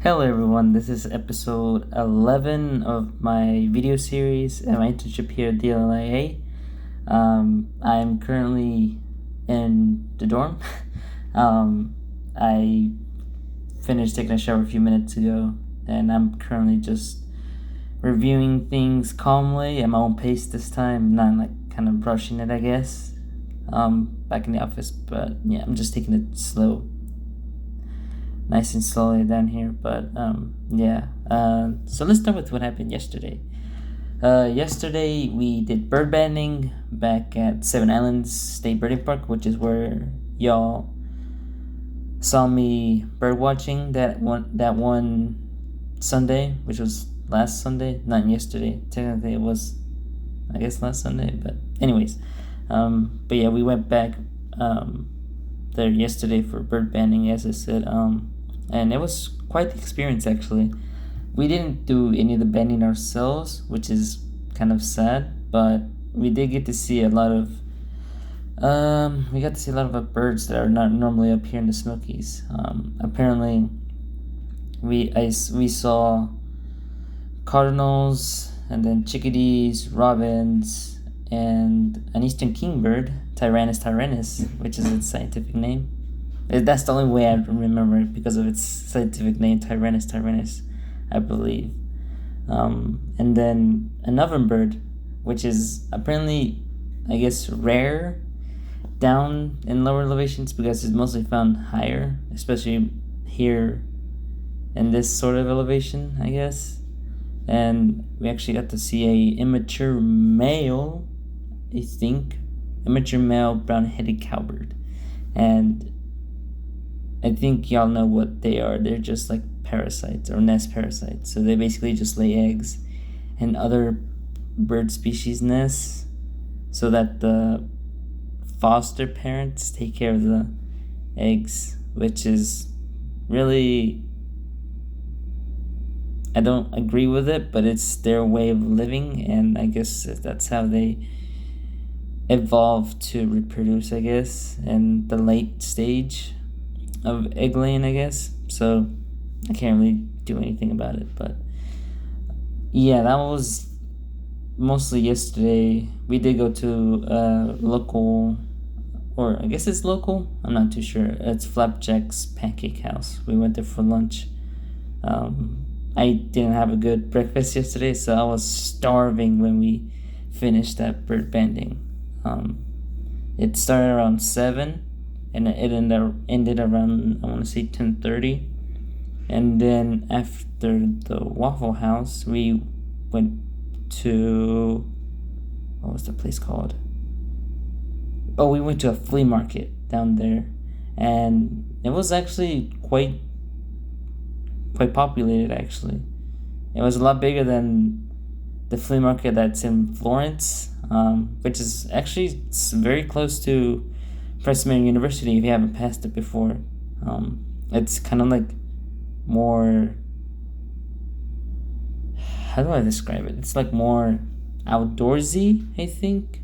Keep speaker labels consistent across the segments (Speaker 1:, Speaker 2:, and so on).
Speaker 1: Hello everyone, this is episode 11 of my video series and my internship here at DLIA. I'm currently in the dorm. I finished taking a shower a few minutes ago and I'm currently just reviewing things calmly at my own pace this time, not like kind of rushing it, I guess. Back in the office, but yeah, I'm just taking it nice and slowly down here. But so let's start with what happened yesterday. Yesterday we did bird banding back at Seven Islands State Birding Park, which is where y'all saw me bird watching that one Sunday, which was last Sunday, not yesterday. Technically it was, I guess, last Sunday, but anyways. But yeah, we went back there yesterday for bird banding, as I said. And it was quite the experience, actually. We didn't do any of the banding ourselves, which is kind of sad, but we did get to see a lot of birds that are not normally up here in the Smokies. Apparently we saw cardinals and then chickadees, robins, and an eastern kingbird, Tyrannus, which is its scientific name. That's the only way I remember it, because of its scientific name, Tyrannus, I believe. And then an ovenbird, which is apparently, I guess, rare down in lower elevations because it's mostly found higher, especially here in this sort of elevation, I guess. And we actually got to see a immature male brown-headed cowbird. And I think y'all know what they are. They're just like parasites or nest parasites. So they basically just lay eggs in other bird species' nests so that the foster parents take care of the eggs, which is really, I don't agree with it, but it's their way of living, and I guess that's how they evolve to reproduce, I guess, in the late stage of egg laying, I guess. So I can't really do anything about it. But yeah, that was mostly yesterday. We did go to a local, or I guess it's local, I'm not too sure. It's Flapjack's Pancake House. We went there for lunch. I didn't have a good breakfast yesterday, so I was starving when we finished that bird banding. It started around 7 and it ended around, I want to say, 10:30. And then after the Waffle House, we went to, what was the place called? Oh, we went to a flea market down there, and it was actually quite populated, actually. It was a lot bigger than the flea market that's in Florence, which is actually very close to Presbyterian University if you haven't passed it before. It's kind of like more, how do I describe it? It's like more outdoorsy, I think.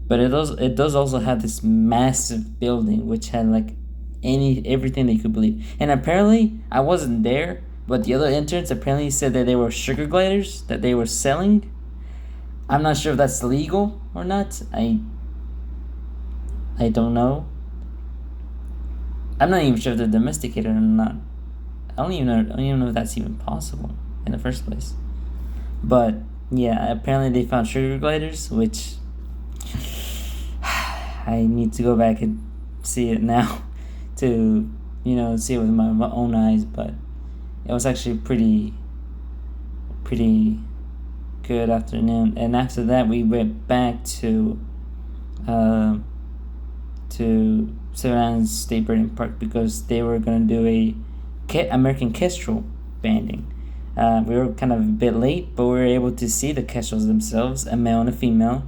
Speaker 1: But it does also have this massive building which had like everything they could believe. And apparently I wasn't there, but the other interns apparently said that they were sugar gliders that they were selling. I'm not sure if that's legal or not. I don't know. I'm not even sure if they're domesticated or not. I don't even know if that's even possible in the first place. But yeah, apparently they found sugar gliders, which I need to go back and see it now to, see it with my own eyes. But it was actually pretty good afternoon. And after that, we went back to Seven Islands State Birding Park because they were going to do a American kestrel banding. We were kind of a bit late, but we were able to see the kestrels themselves, a male and a female.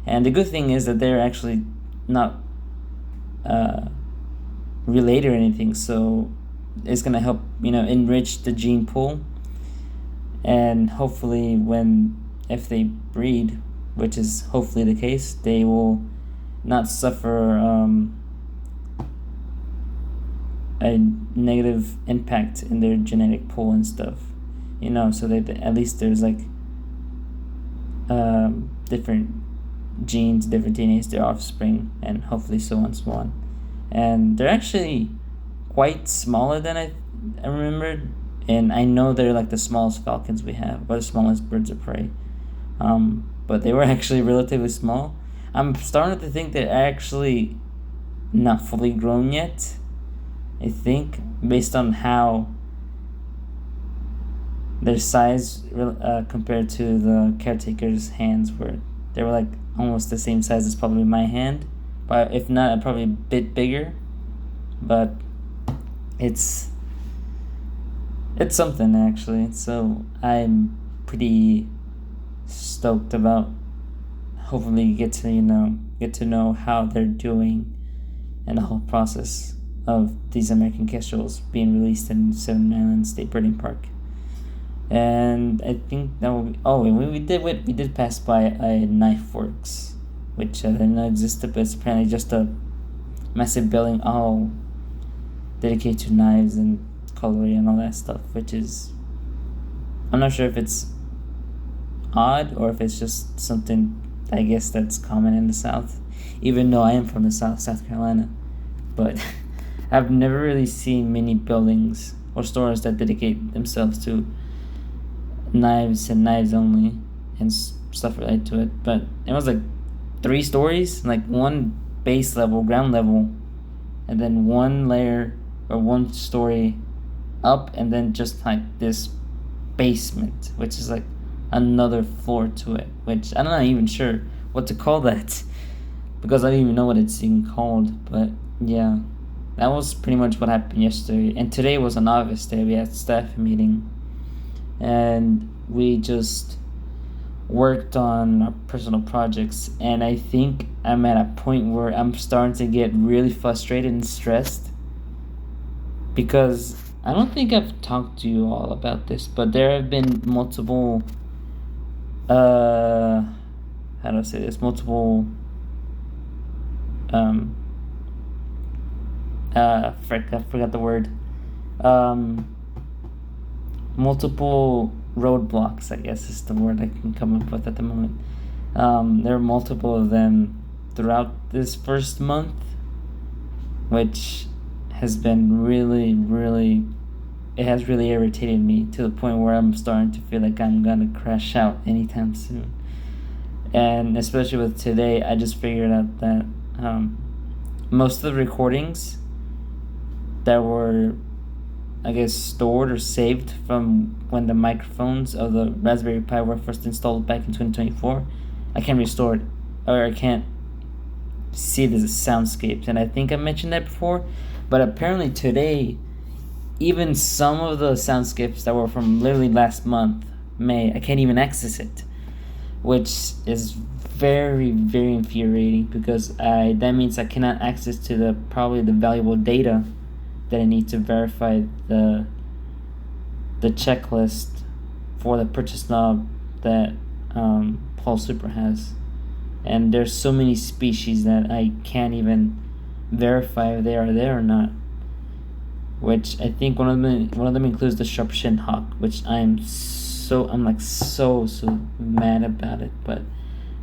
Speaker 1: And the good thing is that they're actually not related or anything, so it's going to help, enrich the gene pool. And hopefully if they breed, which is hopefully the case, they will not suffer a negative impact in their genetic pool and stuff, so that at least there's like different genes, different DNAs, their offspring, and hopefully so on and so on. And they're actually quite smaller than I remembered, and I know they're like the smallest falcons we have, or the smallest birds of prey. But they were actually relatively small. I'm starting to think they're actually not fully grown yet, I think, based on how their size compared to the caretaker's hands were. They were like almost the same size as probably my hand, but if not, probably a bit bigger. But it's something actually. So I'm pretty stoked about hopefully get to know how they're doing and the whole process of these American kestrels being released in Seven Islands State Birding Park. And I think that will be. Oh, and we did pass by a knife works, which I didn't know existed, but it's apparently just a massive building all dedicated to knives and cutlery and all that stuff. Which is, I'm not sure if it's odd or if it's just something I guess that's common in the South. Even though I am from the South Carolina, but I've never really seen many buildings or stores that dedicate themselves to knives and knives only and stuff related to it. But it was like 3 stories, like one base level, ground level, and then one layer or one story up, and then just like this basement, which is like another floor to it, which I'm not even sure what to call that because I don't even know what it's even called. But yeah, that was pretty much what happened yesterday. And today was an August day. We had staff meeting, and we just worked on our personal projects. And I think I'm at a point where I'm starting to get really frustrated and stressed because I don't think I've talked to you all about this, but there have been multiple how do I say this? Multiple I forgot the word. Multiple roadblocks, I guess is the word I can come up with at the moment. There are multiple of them throughout this first month, which has been really, it has really irritated me to the point where I'm starting to feel like I'm gonna crash out anytime soon. And especially with today, I just figured out that most of the recordings that were, I guess, stored or saved from when the microphones of the Raspberry Pi were first installed back in 2024, I can't restore it, or I can't see the soundscapes. And I think I mentioned that before, but apparently today, even some of the soundscapes that were from literally last month, May, I can't even access it, which is very, very infuriating because that means I cannot access to the valuable data that I need to verify the checklist for the purchase knob that Paul Super has. And there's so many species that I can't even verify if they are there or not. Which I think one of them includes the sharp-shinned hawk, which I'm like so mad about it, but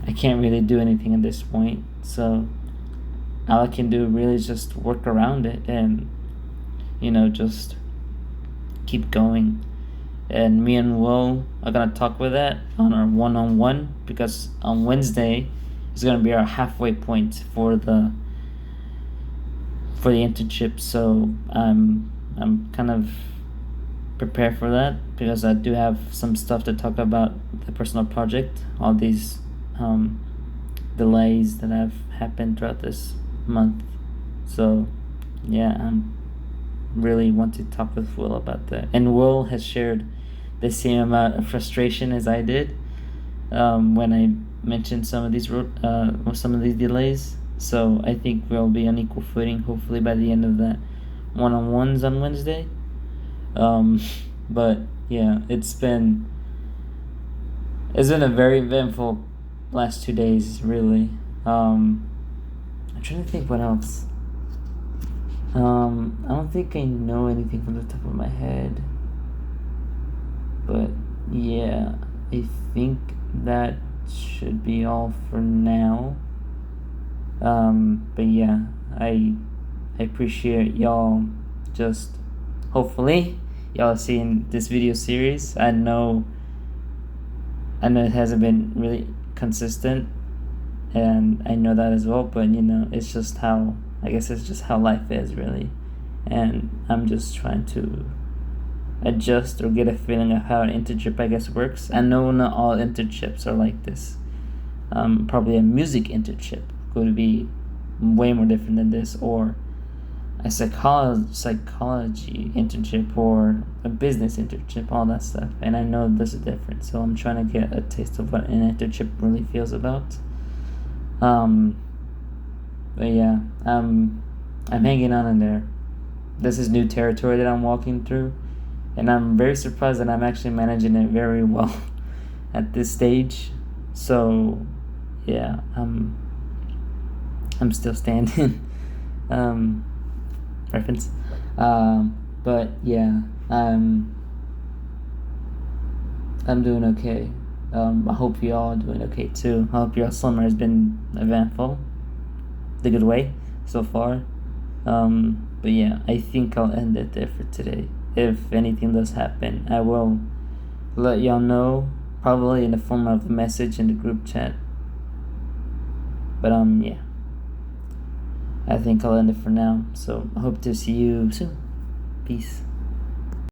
Speaker 1: I can't really do anything at this point. So all I can do really is just work around it and just keep going. And me and Will are gonna talk with that on our one-on-one, because on Wednesday is gonna be our halfway point for the internship. So I'm kind of prepared for that because I do have some stuff to talk about the personal project, all these delays that have happened throughout this month. So yeah, I'm really want to talk with Will about that. And Will has shared the same amount of frustration as I did when I mentioned some of these delays. So I think we'll be on equal footing hopefully by the end of that one-on-ones on Wednesday. But yeah, it's been a very eventful last 2 days, really. I'm trying to think what else. I don't think I know anything from the top of my head, but yeah, I think that should be all for now. But yeah, I appreciate y'all. Just hopefully y'all seeing this video series. I know it hasn't been really consistent, and I know that as well. But it's just how, I guess it's just how life is, really. And I'm just trying to adjust or get a feeling of how an internship, I guess, works. I know not all internships are like this. Probably a music internship could be way more different than this, or a psychology internship, or a business internship, all that stuff. And I know there's a difference, so I'm trying to get a taste of what an internship really feels about. But yeah, I'm hanging on in there. This is new territory that I'm walking through, and I'm very surprised that I'm actually managing it very well at this stage. So yeah, I'm still standing. um, reference. But yeah, I'm doing okay. I hope you all are doing okay too. I hope your summer has been eventful, the good way so far. But yeah, I think I'll end it there for today. If anything does happen, I will let y'all know, probably in the form of a message in the group chat. But yeah, I think I'll end it for now. So I hope to see you soon. Peace.